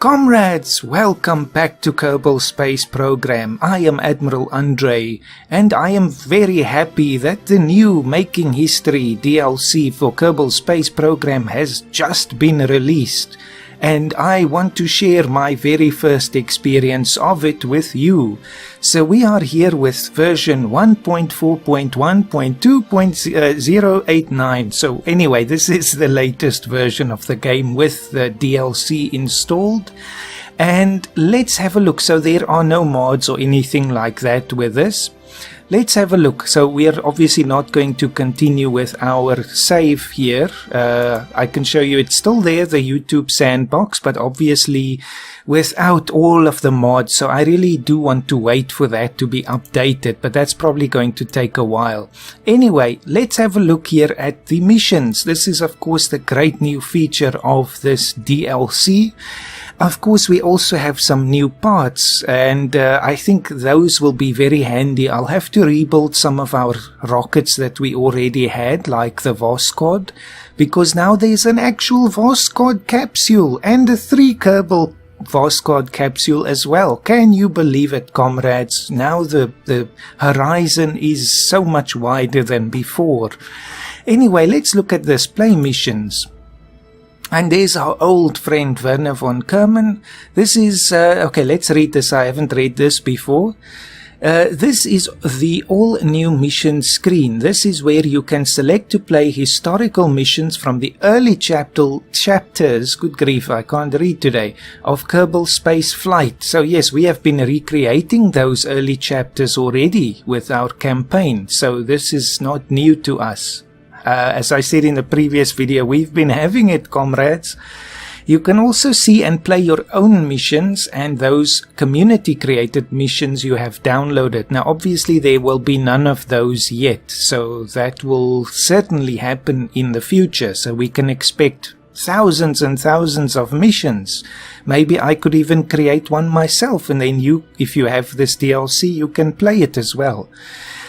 Comrades, welcome back to Kerbal Space Program. I am Admiral Andre, and I am very happy that the new Making History DLC for Kerbal Space Program has just been released, and I want to share my very first experience of it with you. So we are here with version 1.4.1.2.089. So anyway, this is the latest version of the game with the DLC installed. And let's have a look. So there are no mods or anything like that with this. Let's have a look. So we are obviously not going to continue with our save here. I can show you it's still there, the YouTube Sandbox, but obviously without all of the mods. So I really do want to wait for that to be updated, but that's probably going to take a while. Anyway, let's have a look here at the missions. This is of course the great new feature of this DLC. Of course, we also have some new parts, and I think those will be very handy. I'll have to rebuild some of our rockets that we already had, like the Voskhod, because now there's an actual Voskhod capsule and a 3 Kerbal Voskhod capsule as well. Can you believe it, comrades? Now the horizon is so much wider than before. Anyway, let's look at this. Play missions. And there's our old friend Werner von Kerman. This is, okay, let's read this. I haven't read this before. This is the all new mission screen. This is where you can select to play historical missions from the early chapters, good grief, I can't read today, of Kerbal Space Flight. So yes, we have been recreating those early chapters already with our campaign. So this is not new to us. As I said in the previous video, we've been having it, comrades. You can also see and play your own missions and those community-created missions you have downloaded. Now, obviously, there will be none of those yet, so that will certainly happen in the future. So we can expect thousands and thousands of missions. Maybe I could even create one myself, and then you, if you have this DLC, you can play it as well.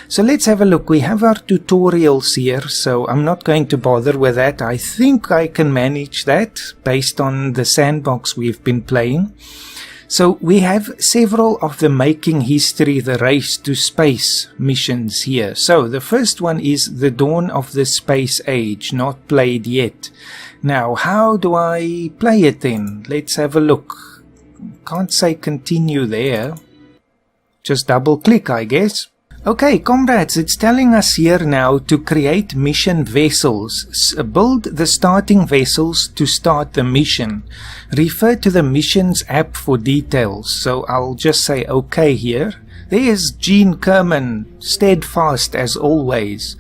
So let's have a look. We have our tutorials here, so I'm not going to bother with that. I think I can manage that based on the sandbox we've been playing. So we have several of the Making History, the Race to Space missions here. So the first one is the Dawn of the Space Age, not played yet. Now, how do I play it then? Let's have a look. Can't say continue there. Just double click, I guess. Okay, comrades, it's telling us here now to create mission vessels. Build the starting vessels to start the mission. Refer to the missions app for details. So I'll just say OK here. There's Gene Kerman, steadfast as always.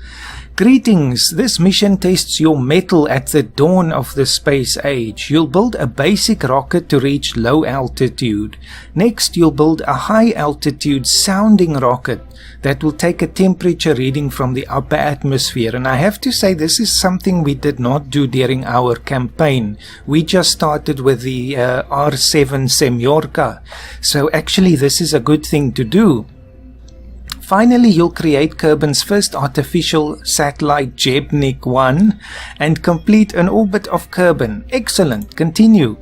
Greetings, this mission tests your mettle at the dawn of the space age. You'll build a basic rocket to reach low altitude. Next, you'll build a high altitude sounding rocket that will take a temperature reading from the upper atmosphere. And I have to say, this is something we did not do during our campaign. We just started with the R7 Semyorka. So actually, this is a good thing to do. Finally, you'll create Kerbin's first artificial satellite Jebnik 1 and complete an orbit of Kerbin. Excellent. Continue.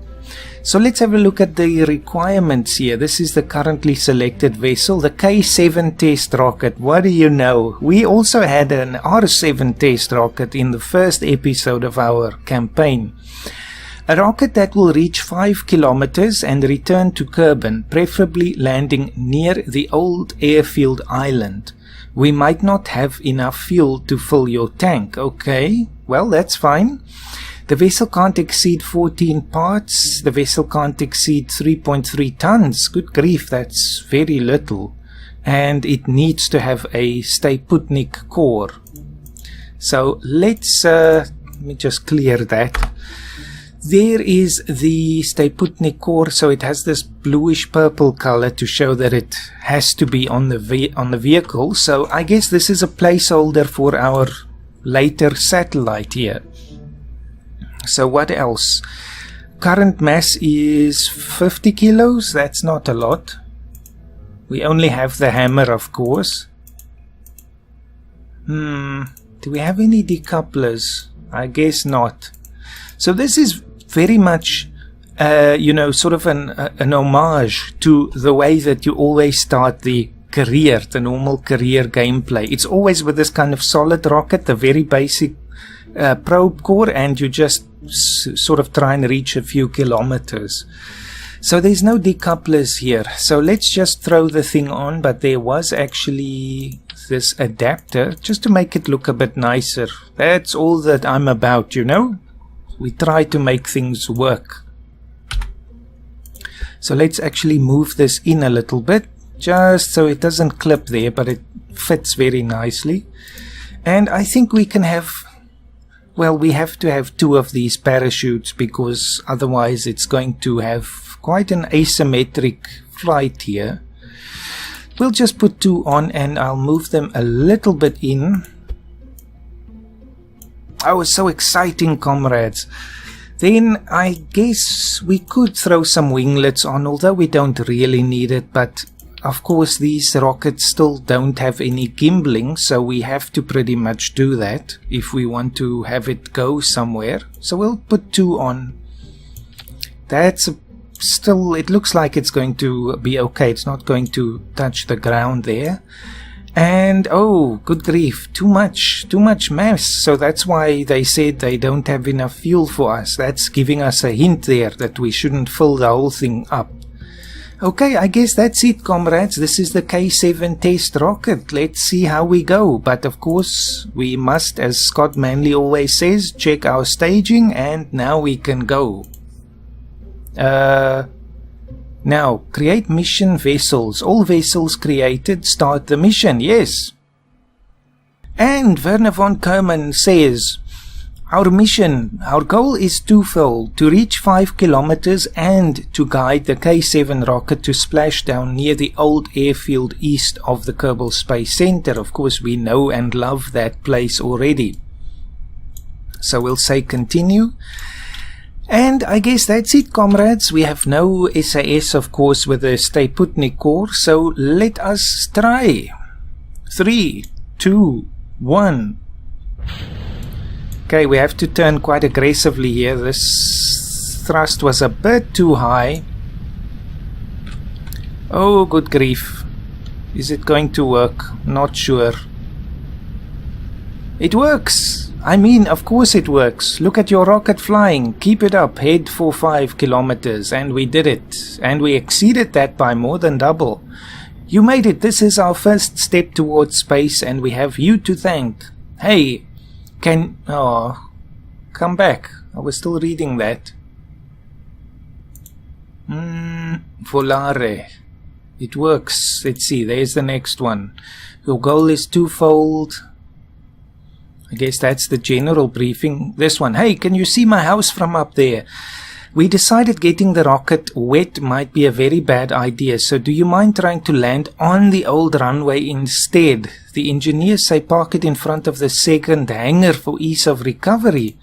So let's have a look at the requirements here. This is the currently selected vessel, the K7 test rocket. What do you know? We also had an R7 test rocket in the first episode of our campaign. A rocket that will reach 5 kilometers and return to Kerbin, preferably landing near the old airfield island. We might not have enough fuel to fill your tank. Okay, well, that's fine. The vessel can't exceed 14 parts. The vessel can't exceed 3.3 tons. Good grief, that's very little. And it needs to have a Staputnik core. So let me just clear that. There is the Staputnik core, so it has this bluish purple color to show that it has to be on the vehicle. So I guess this is a placeholder for our later satellite here. So what else? Current mass is 50 kilos. That's not a lot. We only have the hammer, of course. Do we have any decouplers? I guess not. So this is very much you know, sort of an homage to the way that you always start the normal career gameplay. It's always with this kind of solid rocket, the very basic probe core, and you just sort of try and reach a few kilometers. So there's no decouplers here. So let's just throw the thing on, but there was actually this adapter just to make it look a bit nicer. That's all that I'm about, you know. We try to make things work. So let's actually move this in a little bit, just so it doesn't clip there, but it fits very nicely. And I think we can have, well, we have to have 2 of these parachutes, because otherwise it's going to have quite an asymmetric flight here. We'll just put 2 on, and I'll move them a little bit in. Oh, it's so exciting, comrades. Then I guess we could throw some winglets on, although we don't really need it. But of course these rockets still don't have any gimbaling, so we have to pretty much do that if we want to have it go somewhere. So we'll put 2 on. That's still, it looks like it's going to be okay. It's not going to touch the ground there. And oh, good grief, too much mass. So that's why they said they don't have enough fuel for us. That's giving us a hint there that we shouldn't fill the whole thing up. Okay, I guess that's it, comrades. This is the K7 test rocket. Let's see how we go. But of course, we must, as Scott Manley always says, check our staging, and now we can go. Now, create mission vessels. All vessels created, start the mission. Yes. And Werner von Kerman says, our mission, our goal is twofold: to reach 5 kilometers and to guide the K7 rocket to splash down near the old airfield east of the Kerbal Space Center. Of course, we know and love that place already. So we'll say continue. And I guess that's it, comrades. We have no SAS, of course, with the Stay Putnik core, so let us try. 3, 2, 1. Okay, we have to turn quite aggressively here. This thrust was a bit too high. Oh, good grief. Is it going to work? Not sure. It works! I mean, of course it works. Look at your rocket flying. Keep it up. Head for 5 kilometers. And we did it. And we exceeded that by more than double. You made it. This is our first step towards space, and we have you to thank. Hey, oh, come back. I was still reading that. Volare. It works. Let's see. There's the next one. Your goal is twofold. I guess that's the general briefing. This one. Hey, can you see my house from up there? We decided getting the rocket wet might be a very bad idea, so do you mind trying to land on the old runway instead? The engineers say park it in front of the second hangar for ease of recovery.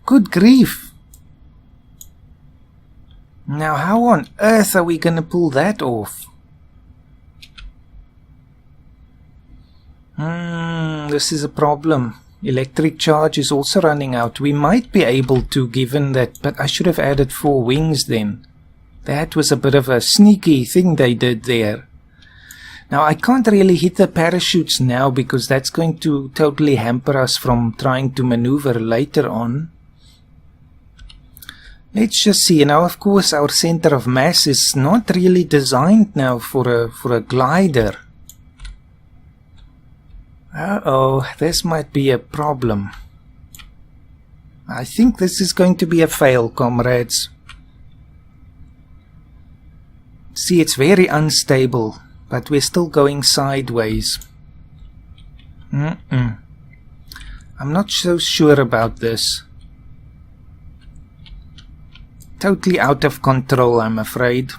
Good grief. Now how on earth are we going to pull that off? This is a problem. Electric charge is also running out. We might be able to, given that, but I should have added 4 wings then. That was a bit of a sneaky thing they did there. Now I can't really hit the parachutes now because that's going to totally hamper us from trying to maneuver later on. Let's just see. Now of course our center of mass is not really designed now for a glider. Uh-oh, this might be a problem. I think this is going to be a fail, comrades. See, it's very unstable, but we're still going sideways. I'm not so sure about this. Totally out of control, I'm afraid.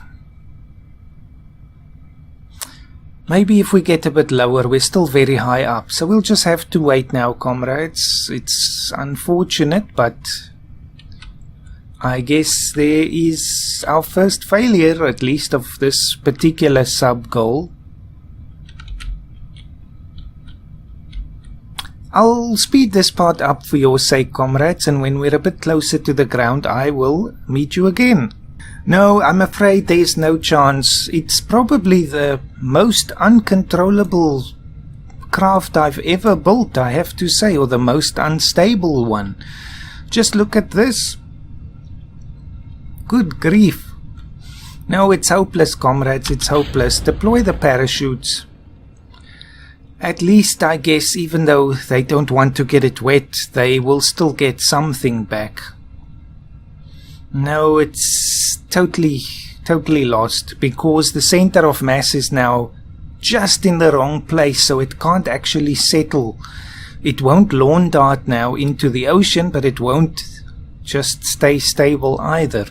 Maybe if we get a bit lower, we're still very high up. So we'll just have to wait now, comrades. It's unfortunate, but I guess there is our first failure, at least of this particular sub-goal. I'll speed this part up for your sake, comrades, and when we're a bit closer to the ground, I will meet you again. No, I'm afraid there's no chance. It's probably the most uncontrollable craft I've ever built, I have to say, or the most unstable one. Just look at this. Good grief. No, it's hopeless, comrades, it's hopeless. Deploy the parachutes. At least, I guess, even though they don't want to get it wet, they will still get something back. No, it's totally lost, because the center of mass is now just in the wrong place, so it can't actually settle. It won't lawn dart now into the ocean, but it won't just stay stable either.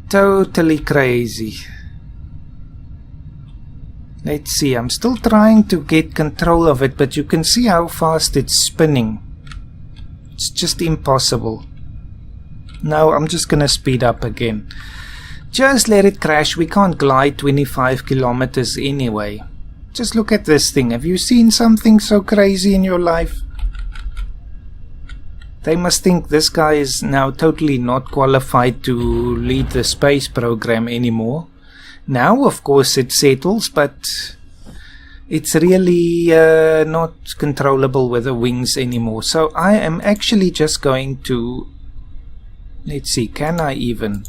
Totally crazy. Let's see, I'm still trying to get control of it, but you can see how fast it's spinning. It's just impossible. No, I'm just gonna speed up again. Just let it crash. We can't glide 25 kilometers anyway. Just look at this thing. Have you seen something so crazy in your life? They must think this guy is now totally not qualified to lead the space program anymore. Now, of course, it settles, but it's really not controllable with the wings anymore. So I am actually just going to... Let's see, can I even?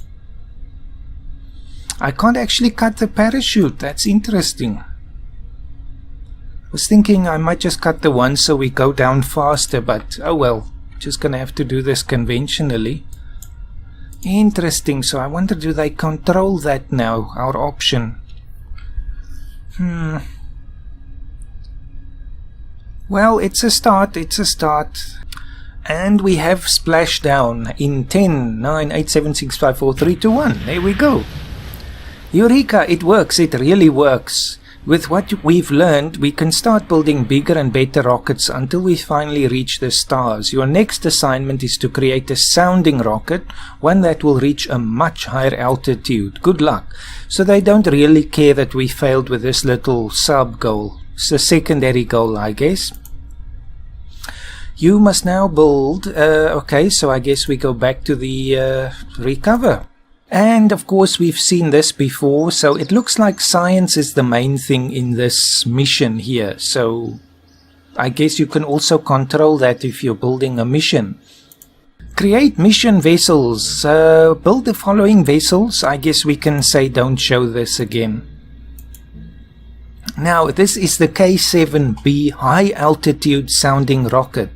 I can't actually cut the parachute. That's interesting. I was thinking I might just cut the one so we go down faster, but oh well. Just gonna have to do this conventionally. Interesting. So I wonder, do they control that now, our option? Well, it's a start, and we have splashdown in 10, 9, 8, 7, 6, 5, 4, 3, 2, 1. There we go. Eureka, it works, it really works. With what we've learned, we can start building bigger and better rockets until we finally reach the stars. Your next assignment is to create a sounding rocket, one that will reach a much higher altitude. Good luck. So they don't really care that we failed with this little sub-goal. It's a secondary goal, I guess. You must now build... okay, so I guess we go back to the recover. And of course we've seen this before, so it looks like science is the main thing in this mission here. So I guess you can also control that if you're building a mission. Create mission vessels. Build the following vessels. I guess we can say don't show this again. Now this is the K7B high altitude sounding rocket.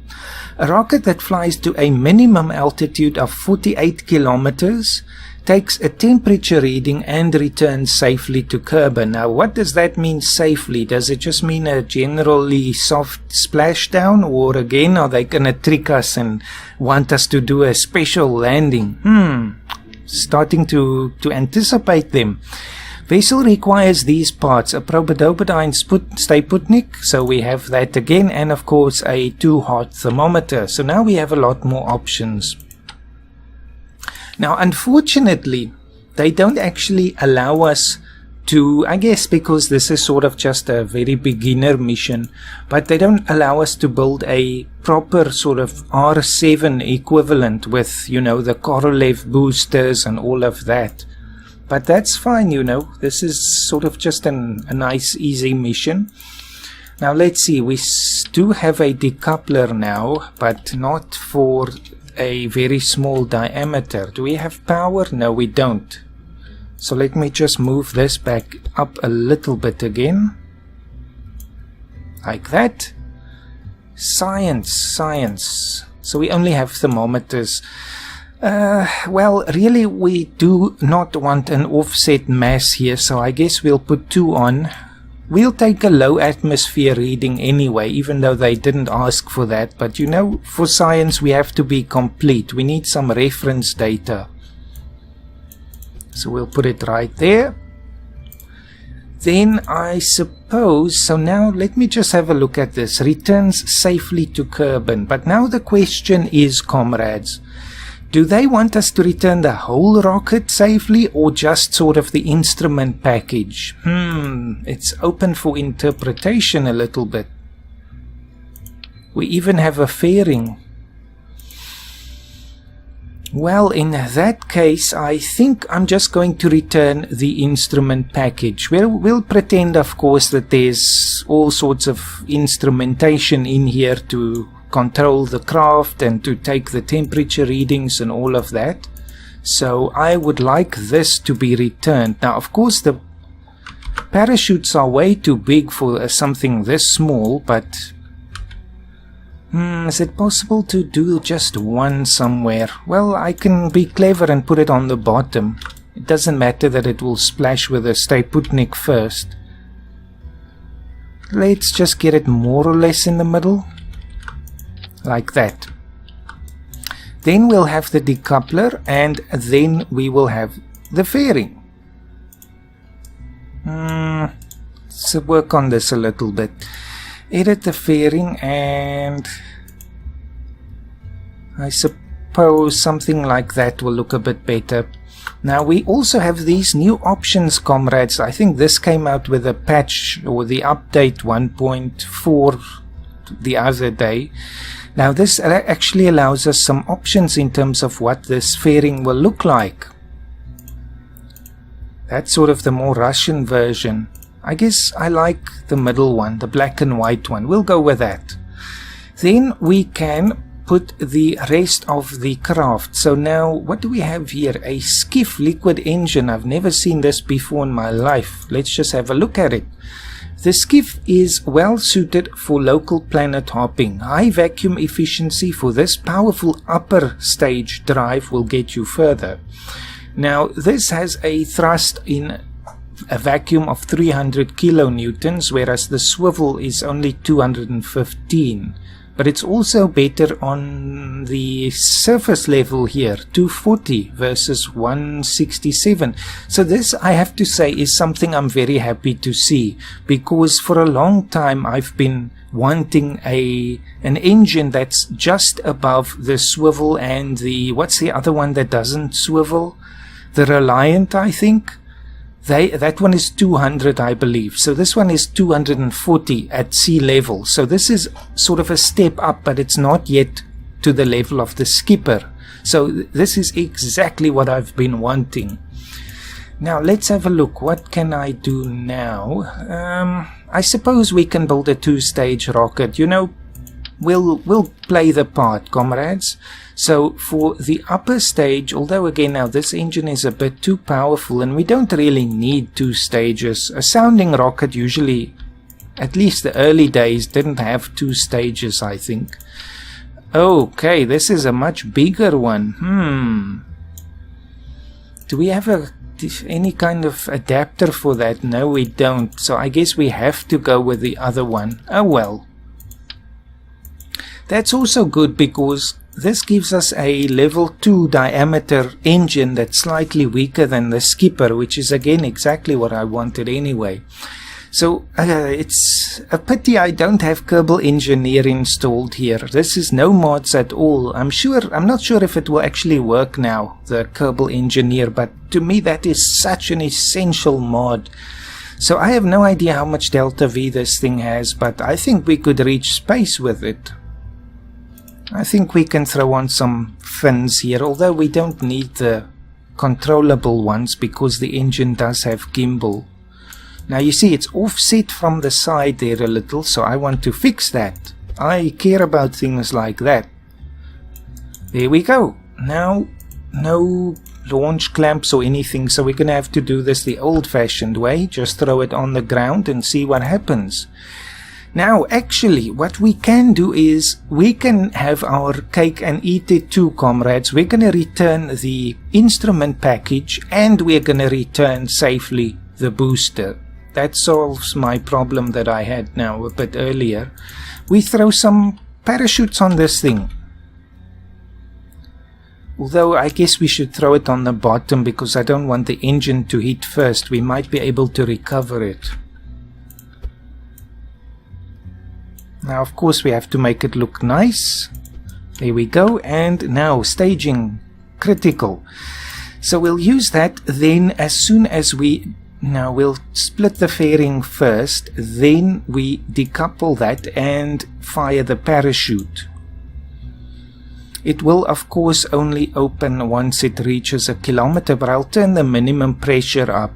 A rocket that flies to a minimum altitude of 48 kilometers. Takes a temperature reading and returns safely to Kerbal. Now, what does that mean, safely? Does it just mean a generally soft splashdown? Or again, are they going to trick us and want us to do a special landing? Starting to anticipate them. Vessel requires these parts: a probodobodine stay putnik, so we have that again, and of course a 2-hot thermometer. So now we have a lot more options. Now, unfortunately, they don't actually allow us to, I guess because this is sort of just a very beginner mission, but they don't allow us to build a proper sort of R7 equivalent with, you know, the Korolev boosters and all of that. But that's fine, you know, this is sort of just a nice, easy mission. Now, let's see, we do have a decoupler now, but not for a very small diameter. Do we have power? No, we don't. So let me just move this back up a little bit again. Like that. Science. So we only have thermometers. Well, really we do not want an offset mass here, so I guess we'll put 2 on. We'll take a low atmosphere reading anyway, even though they didn't ask for that. But you know, for science we have to be complete. We need some reference data. So we'll put it right there. Then I suppose, so now let me just have a look at this. Returns safely to Kerbal. But now the question is, comrades, do they want us to return the whole rocket safely or just sort of the instrument package? It's open for interpretation a little bit. We even have a fairing. Well, in that case, I think I'm just going to return the instrument package. We'll pretend, of course, that there's all sorts of instrumentation in here to control the craft and to take the temperature readings and all of that. So I would like this to be returned. Now, of course, the parachutes are way too big for something this small, but is it possible to do just one somewhere? Well, I can be clever and put it on the bottom. It doesn't matter that it will splash with a Stay Putnik first. Let's just get it more or less in the middle. Like that. Then we'll have the decoupler, and then we will have the fairing. Let's work on this a little bit. Edit the fairing, and I suppose something like that will look a bit better. Now we also have these new options, comrades. I think this came out with a patch or the update 1.4 the other day. Now this actually allows us some options in terms of what this fairing will look like. That's sort of the more Russian version. I guess I like the middle one, the black and white one. We'll go with that. Then we can put the rest of the craft. So now, what do we have here? A skiff liquid engine. I've never seen this before in my life. Let's just have a look at it. The skiff is well suited for local planet hopping. High vacuum efficiency for this powerful upper stage drive will get you further. Now, this has a thrust in a vacuum of 300 kilonewtons, whereas the swivel is only 215. But it's also better on the surface level here, 240 versus 167. So this, I have to say, is something I'm very happy to see, because for a long time I've been wanting an engine that's just above the swivel and the, what's the other one that doesn't swivel? The Reliant, I think. That one is 200, I believe. So this one is 240 at sea level. So this is sort of a step up, but it's not yet to the level of the Skipper. So this is exactly what I've been wanting. Now let's have a look. What can I do now? I suppose we can build a two-stage rocket. You know, we'll play the part, comrades. So for the upper stage, although again now this engine is a bit too powerful and we don't really need two stages. A sounding rocket usually, at least the early days, didn't have two stages, I think. Okay, this is a much bigger one. Do we have any kind of adapter for that? No, we don't. So I guess we have to go with the other one. Oh well. That's also good because this gives us a level 2 diameter engine that's slightly weaker than the Skipper, which is again exactly what I wanted anyway. So it's a pity I don't have Kerbal Engineer installed here. This is no mods at all. I'm not sure if it will actually work now, the Kerbal Engineer, but to me that is such an essential mod. So I have no idea how much Delta V this thing has, but I think we could reach space with it. I think we can throw on some fins here, although we don't need the controllable ones because the engine does have gimbal. Now you see it's offset from the side there a little, so I want to fix that. I care about things like that. There we go. Now no launch clamps or anything, so we're going to have to do this the old-fashioned way. Just throw it on the ground and see what happens. Now, actually, what we can do is we can have our cake and eat it too, comrades. We're going to return the instrument package and we're going to return safely the booster. That solves my problem that I had now a bit earlier. We throw some parachutes on this thing. Although I guess we should throw it on the bottom because I don't want the engine to hit first. We might be able to recover it. Now, of course, we have to make it look nice. There we go. And now, staging critical. So we'll use that. Then, as soon as we Now we'll split the fairing first, then we decouple that and fire the parachute. It will of course only open once it reaches 1 kilometer, but I'll turn the minimum pressure up.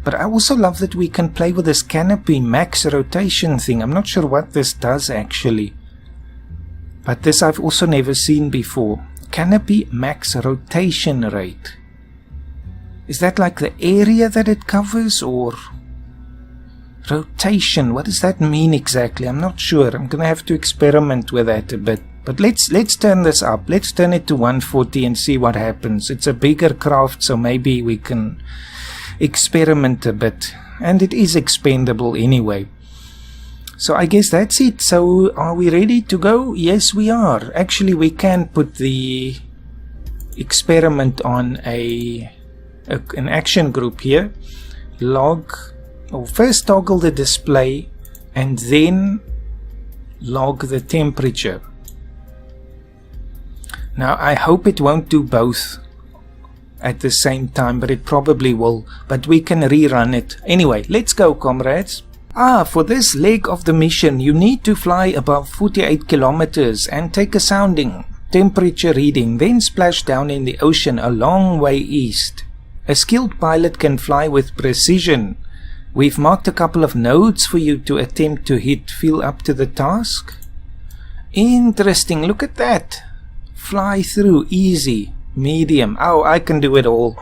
But I also love that we can play with this canopy max rotation thing. I'm not sure what this does actually, but this I've also never seen before. Canopy max rotation rate. Is that like the area that it covers, or rotation? What does that mean exactly? I'm not sure. I'm gonna have to experiment with that a bit. But let's turn this up. Let's turn it to 140 and see what happens. It's a bigger craft, so maybe we can experiment a bit. And it is expendable anyway. So I guess that's it. So are we ready to go? Yes, we are. Actually, we can put the experiment on an action group here. Log, or first toggle the display and then log the temperature. Now I hope it won't do both at the same time, but it probably will. But we can rerun it. Anyway, let's go, comrades. For this leg of the mission, you need to fly above 48 kilometers and take a sounding, temperature reading, then splash down in the ocean a long way east. A skilled pilot can fly with precision. We've marked a couple of nodes for you to attempt to hit. Feel up to the task? Interesting, look at that. Fly through, easy, medium. Oh, I can do it all.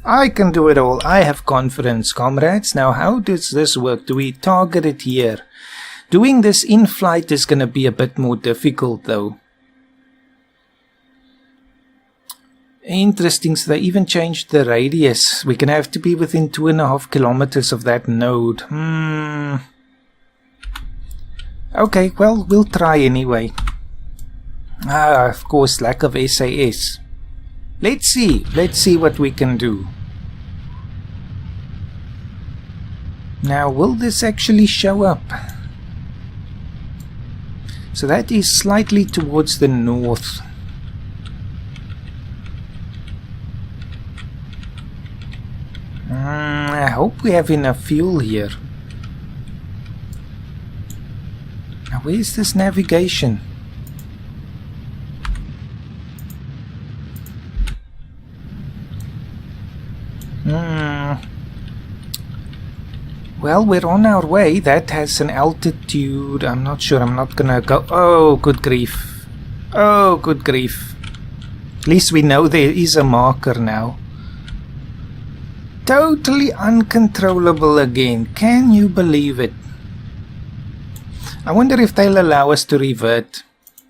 I can do it all. I have confidence, comrades. Now, how does this work? Do we target it here? Doing this in flight is going to be a bit more difficult, though. Interesting, so they even changed the radius. We're going to have to be within 2.5 kilometers of that node. Okay, well, we'll try anyway. Of course, lack of SAS. Let's see what we can do. Now, will this actually show up? So that is slightly towards the north. I hope we have enough fuel here. Now, where's this navigation? Well, we're on our way. That has an altitude. I'm not sure. I'm not gonna go. Oh, good grief. Oh, good grief. At least we know there is a marker now. Totally uncontrollable again. Can you believe it? I wonder if they'll allow us to revert.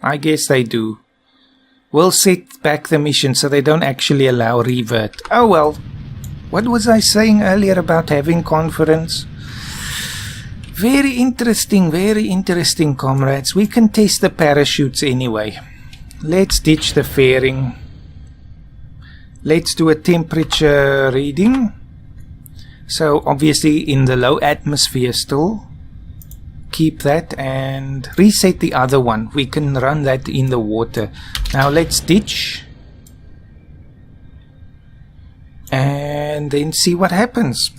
I guess they do. We'll set back the mission so they don't actually allow revert. Oh well. What was I saying earlier about having confidence? Very interesting, comrades. We can test the parachutes anyway. Let's ditch the fairing. Let's do a temperature reading. So obviously in the low atmosphere still. Keep that and reset the other one. We can run that in the water. Now let's ditch. And then see what happens.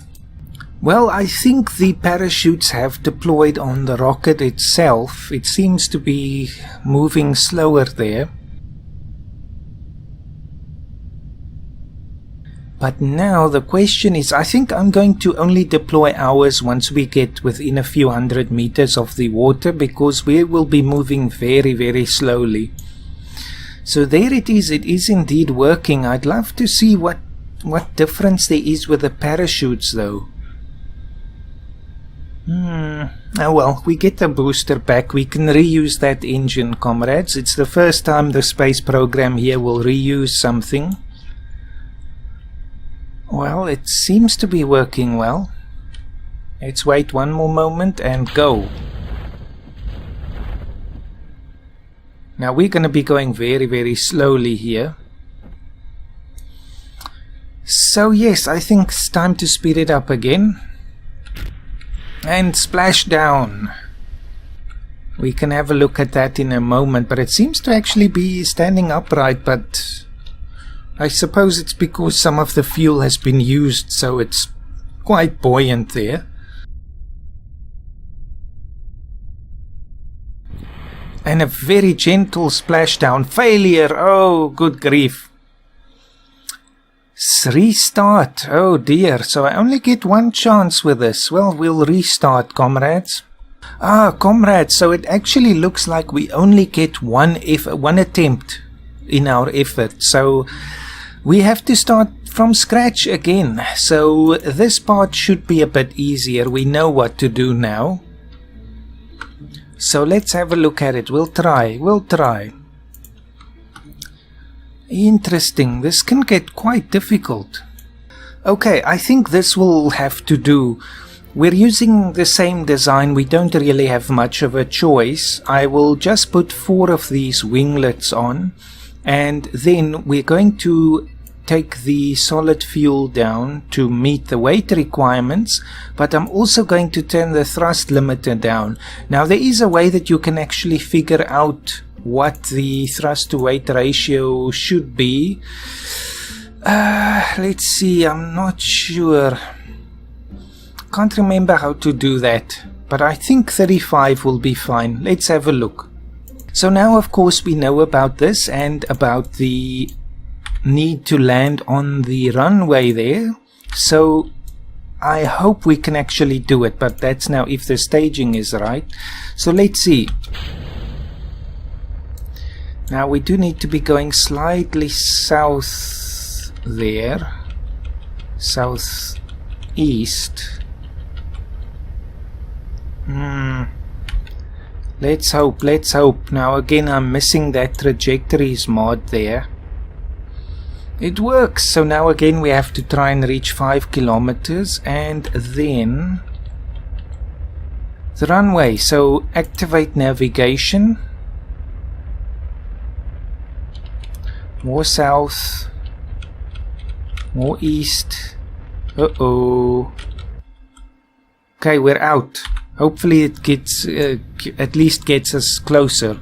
Well, I think the parachutes have deployed on the rocket itself. It seems to be moving slower there. But now the question is, I think I'm going to only deploy ours once we get within a few 100 meters of the water, because we will be moving very slowly. So there it is indeed working. I'd love to see what difference there is with the parachutes though. Oh well, we get the booster back. We can reuse that engine, comrades. It's the first time the space program here will reuse something. Well, it seems to be working well. Let's wait one more moment and go. Now we're going to be going very slowly here. So yes, I think it's time to speed it up again. And splash down. We can have a look at that in a moment, but it seems to actually be standing upright, but I suppose it's because some of the fuel has been used, so it's quite buoyant there. And a very gentle splashdown. Failure. Oh, good grief. Restart. Oh dear. So I only get one chance with this. Well, we'll restart, comrades. Comrades. So it actually looks like we only get one attempt in our effort. So we have to start from scratch again. So this part should be a bit easier. We know what to do now. So let's have a look at it. We'll try. Interesting. This can get quite difficult. Okay, I think this will have to do. We're using the same design. We don't really have much of a choice. I will just put 4 of these winglets on. And then we're going to take the solid fuel down to meet the weight requirements, but I'm also going to turn the thrust limiter down. Now there is a way that you can actually figure out what the thrust to weight ratio should be. Let's see, I'm not sure. Can't remember how to do that, but I think 35 will be fine. Let's have a look. So now of course we know about this and about the need to land on the runway there, so I hope we can actually do it, but that's now if the staging is right. So let's see. Now we do need to be going slightly south there, southeast. Let's hope. Now again I'm missing that trajectories mod there. It works. So now again we have to try and reach 5 kilometers and then the runway. So activate navigation. More south. More east. Uh-oh. Okay, we're out. Hopefully it gets at least gets us closer.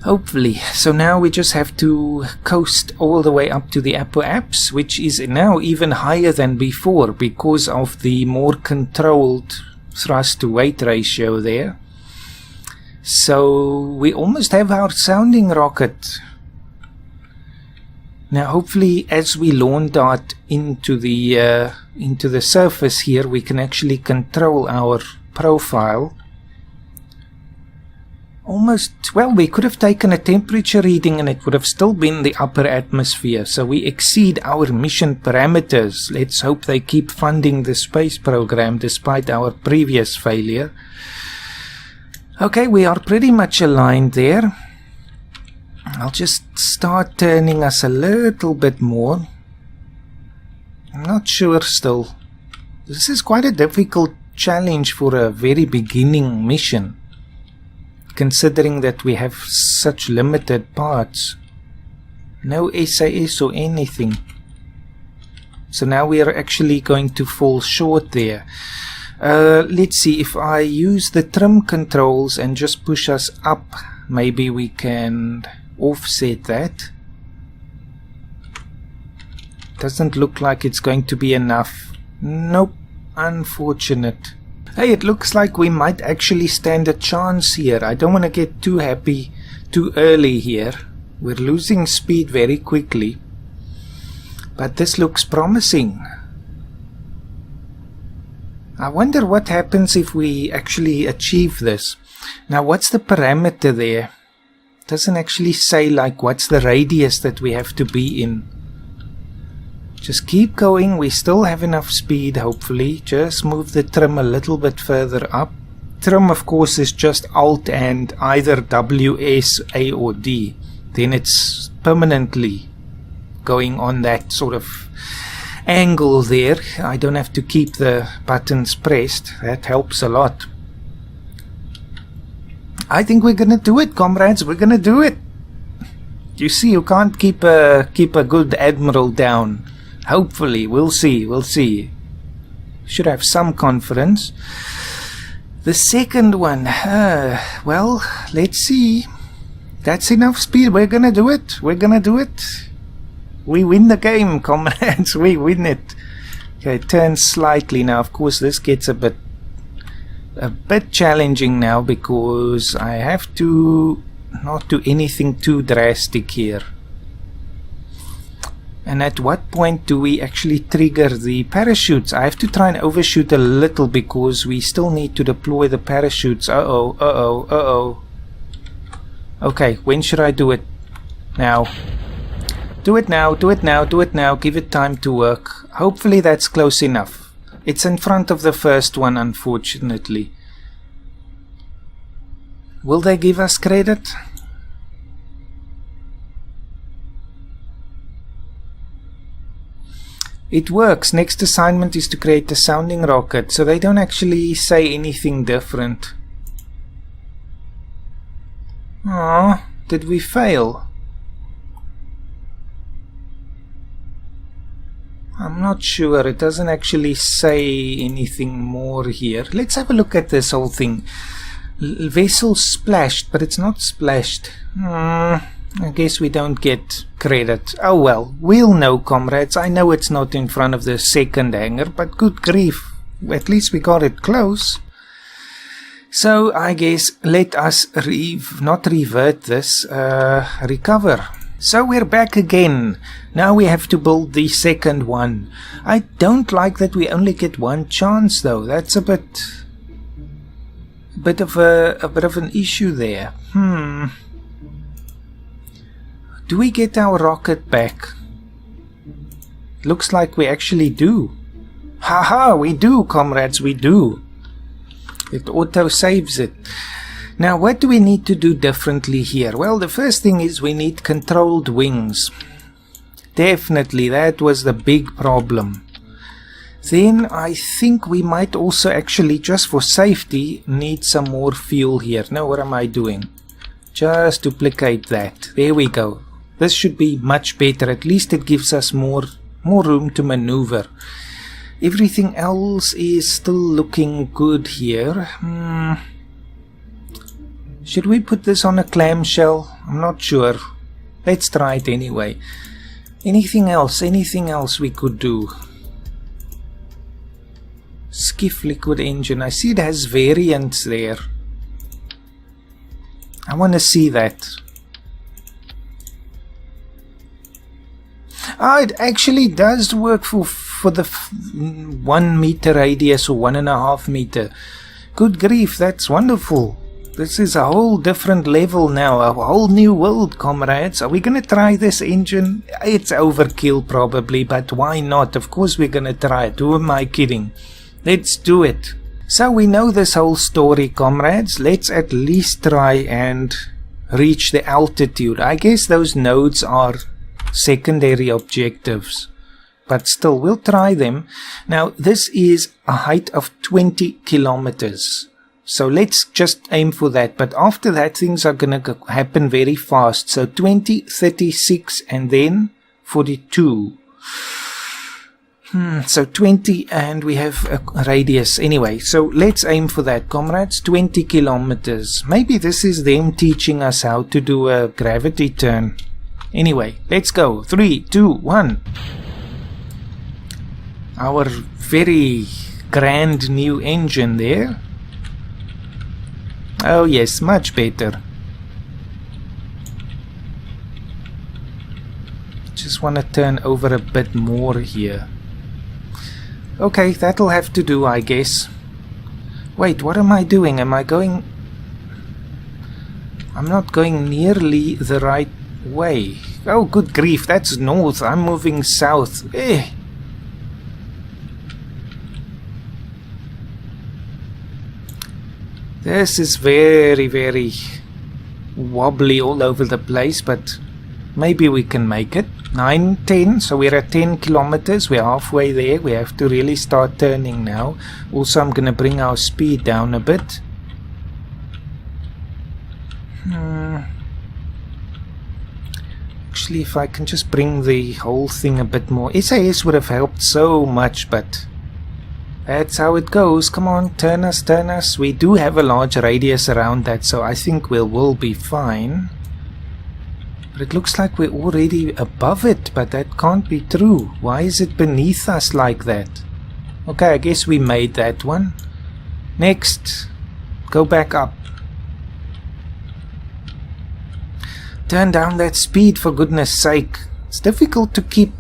Hopefully. So now we just have to coast all the way up to the upper apse, which is now even higher than before because of the more controlled thrust to weight ratio there. So we almost have our sounding rocket. Now hopefully as we launch dart into the surface here, we can actually control our profile. Almost, well, we could have taken a temperature reading and it would have still been the upper atmosphere. So we exceed our mission parameters. Let's hope they keep funding the space program despite our previous failure. Okay, we are pretty much aligned there. I'll just start turning us a little bit more. I'm not sure still. This is quite a difficult challenge for a very beginning mission, considering that we have such limited parts. No SAS or anything. So now we are actually going to fall short there. Let's see, if I use the trim controls and just push us up, maybe we can offset that. Doesn't look like it's going to be enough. Nope, unfortunate. Hey, it looks like we might actually stand a chance here. I don't want to get too happy too early here. We're losing speed very quickly. But this looks promising. I wonder what happens if we actually achieve this. Now, what's the parameter there? Doesn't actually say like what's the radius that we have to be in. Just keep going. We still have enough speed, hopefully. Just move the trim a little bit further up. Trim, of course, is just Alt and either WS, A or D. Then it's permanently going on that sort of angle there. I don't have to keep the buttons pressed. That helps a lot. I think we're gonna do it, comrades. We're gonna do it. You see, you can't keep a good admiral down. Hopefully, we'll see. Should have some confidence. The second one, well, let's see. That's enough speed. We're gonna do it. We win the game, comrades. We win it. Okay, it turns slightly now. Of course, this gets a bit challenging now because I have to not do anything too drastic here. And at what point do we actually trigger the parachutes? I have to try and overshoot a little because we still need to deploy the parachutes. Uh-oh. Okay, when should I do it? Now. Do it now. Give it time to work. Hopefully that's close enough. It's in front of the first one, unfortunately. Will they give us credit? It works. Next assignment is to create a sounding rocket, so they don't actually say anything different. Oh, did we fail? I'm not sure. It doesn't actually say anything more here. Let's have a look at this whole thing. Vessel splashed, but it's not splashed. I guess we don't get credit. Oh well, we'll know, comrades. I know it's not in front of the second hangar, but good grief. At least we got it close. So I guess let us recover. So we're back again. Now we have to build the second one. I don't like that we only get one chance though. That's a bit of an issue there. Do we get our rocket back? Looks like we actually do. Haha, we do, comrades, we do. It auto saves it. Now, what do we need to do differently here? Well, the first thing is we need controlled wings. Definitely, that was the big problem. Then I think we might also actually, just for safety, need some more fuel here. Now, what am I doing? Just duplicate that. There we go. This should be much better. At least it gives us more room to maneuver. Everything else is still looking good here. Should we put this on a clamshell? I'm not sure. Let's try it anyway. Anything else we could do? Skiff liquid engine. I see it has variants there. I want to see that. It actually does work for the 1 meter radius or 1.5 meter. Good grief, that's wonderful. This is a whole different level now, a whole new world, comrades. Are we going to try this engine? It's overkill probably, but why not? Of course we're going to try it. Who am I kidding? Let's do it. So we know this whole story, comrades. Let's at least try and reach the altitude. I guess those nodes are secondary objectives, but still we'll try them. Now this is a height of 20 kilometers. So let's just aim for that. But after that, things are going to happen very fast. So 20, 36, and then 42. So 20, and we have a radius. Anyway, so let's aim for that, comrades. 20 kilometers. Maybe this is them teaching us how to do a gravity turn. Anyway, let's go. 3, 2, 1. Our very grand new engine there. Oh yes, much better. Just want to turn over a bit more here. Okay, that'll have to do, I guess. Wait, what am I doing? Am I going... I'm not going nearly the right way. Oh, good grief, that's north. I'm moving south. This is very, very wobbly all over the place, but maybe we can make it. 9, 10, so we're at 10 kilometers. We're halfway there. We have to really start turning now. Also, I'm going to bring our speed down a bit. Actually, if I can just bring the whole thing a bit more. SAS would have helped so much, but... that's how it goes. Come on, turn us, turn us. We do have a large radius around that, so I think we'll be fine. But it looks like we're already above it, but that can't be true. Why is it beneath us like that? Okay, I guess we made that one. Next, go back up. Turn down that speed, for goodness sake. It's difficult to keep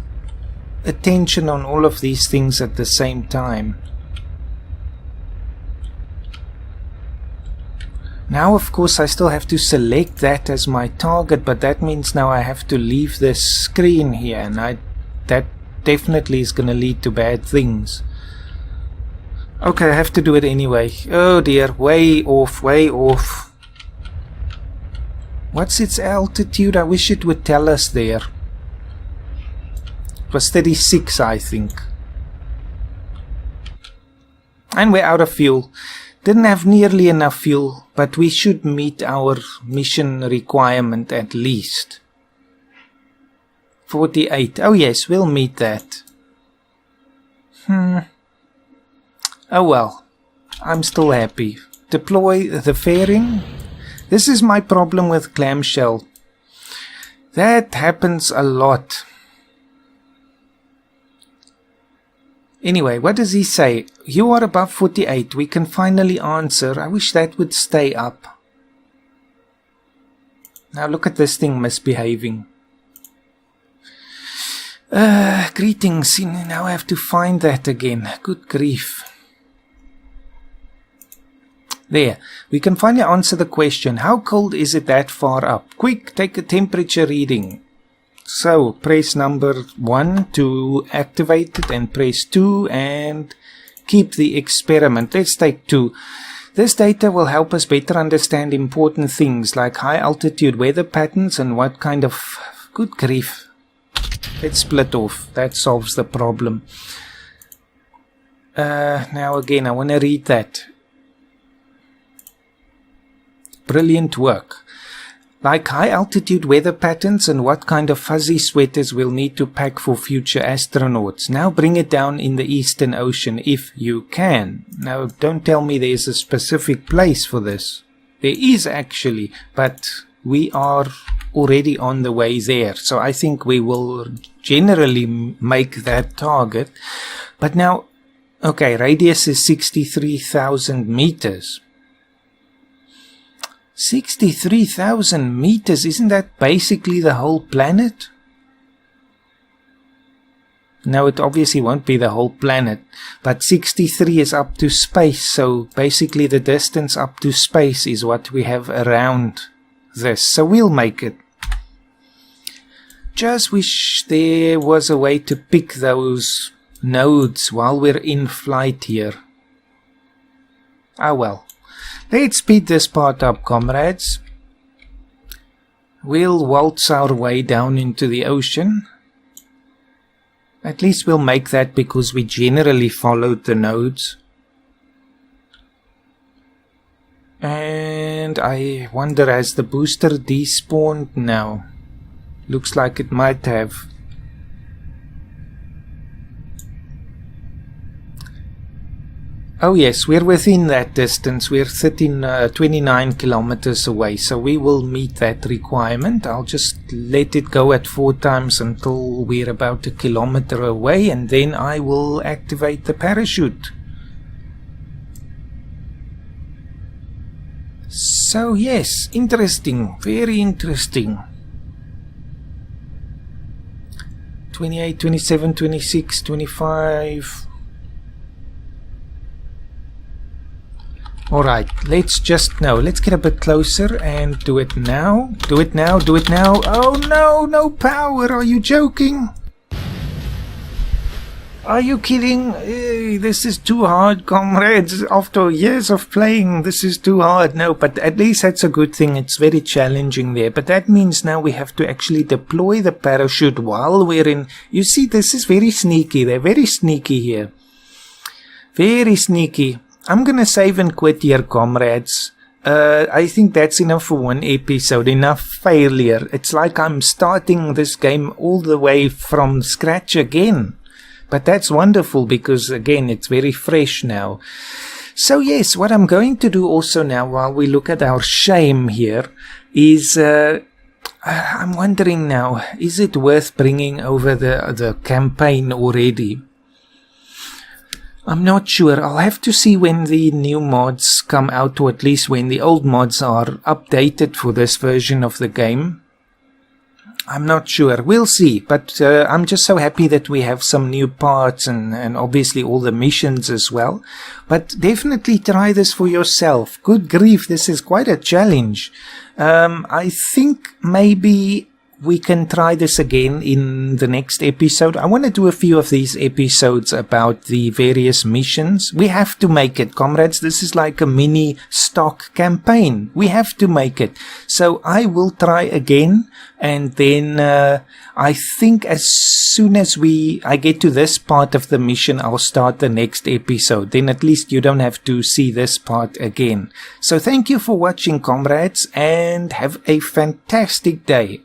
attention on all of these things at the same time. Now, of course, I still have to select that as my target, but that means now I have to leave this screen here, and that definitely is going to lead to bad things. Okay, I have to do it anyway. Oh dear, way off, way off. What's its altitude? I wish it would tell us there. It was 36, I think. And we're out of fuel. Didn't have nearly enough fuel, but we should meet our mission requirement at least. 48. Oh yes, we'll meet that. Oh well, I'm still happy. Deploy the fairing. This is my problem with clamshell. That happens a lot. Anyway, what does he say? You are above 48. We can finally answer. I wish that would stay up. Now look at this thing misbehaving. Greetings. Now I have to find that again. Good grief. There. We can finally answer the question. How cold is it that far up? Quick, take a temperature reading. So, press number 1 to activate it and press 2 and keep the experiment. Let's take 2. This data will help us better understand important things like high altitude weather patterns and what kind of... Good grief. Let's split off. That solves the problem. Now again, I want to read that. Brilliant work. Like high altitude weather patterns and what kind of fuzzy sweaters we'll need to pack for future astronauts. Now bring it down in the Eastern Ocean if you can. Now don't tell me there's a specific place for this. There is actually, but we are already on the way there. So I think we will generally make that target. But now, okay, radius is 63,000 meters. 63,000 meters, isn't that basically the whole planet? No, it obviously won't be the whole planet, but 63 is up to space, so basically the distance up to space is what we have around this, so we'll make it. Just wish there was a way to pick those nodes while we're in flight here. Ah well. Let's speed this part up, comrades. We'll waltz our way down into the ocean. At least we'll make that because we generally followed the nodes. And I wonder, has the booster despawned now? Looks like it might have. Oh yes, we're within that distance. We're 29 kilometers away, so we will meet that requirement. I'll just let it go at 4 times until we're about a kilometer away, and then I will activate the parachute. So yes, interesting, very interesting. 28, 27, 26, 25... Alright, let's get a bit closer and do it now. Do it now, do it now. Oh no, no power, are you joking? Are you kidding? This is too hard, comrades. After years of playing, this is too hard. No, but at least that's a good thing. It's very challenging there. But that means now we have to actually deploy the parachute while we're in... You see, this is very sneaky. They're very sneaky here. Very sneaky. I'm gonna save and quit here, comrades. I think that's enough for one episode. Enough failure. It's like I'm starting this game all the way from scratch again. But that's wonderful because, again, it's very fresh now. So yes, what I'm going to do also now, while we look at our shame here, is... I'm wondering now, is it worth bringing over the campaign already? I'm not sure. I'll have to see when the new mods come out, or at least when the old mods are updated for this version of the game. I'm not sure. We'll see. But I'm just so happy that we have some new parts and obviously all the missions as well. But definitely try this for yourself. Good grief, this is quite a challenge. I think maybe we can try this again in the next episode. I want to do a few of these episodes about the various missions. We have to make it, comrades. This is like a mini stock campaign. We have to make it. So I will try again, and then I think as soon as I get to this part of the mission, I'll start the next episode. Then at least you don't have to see this part again. So thank you for watching, comrades, and have a fantastic day.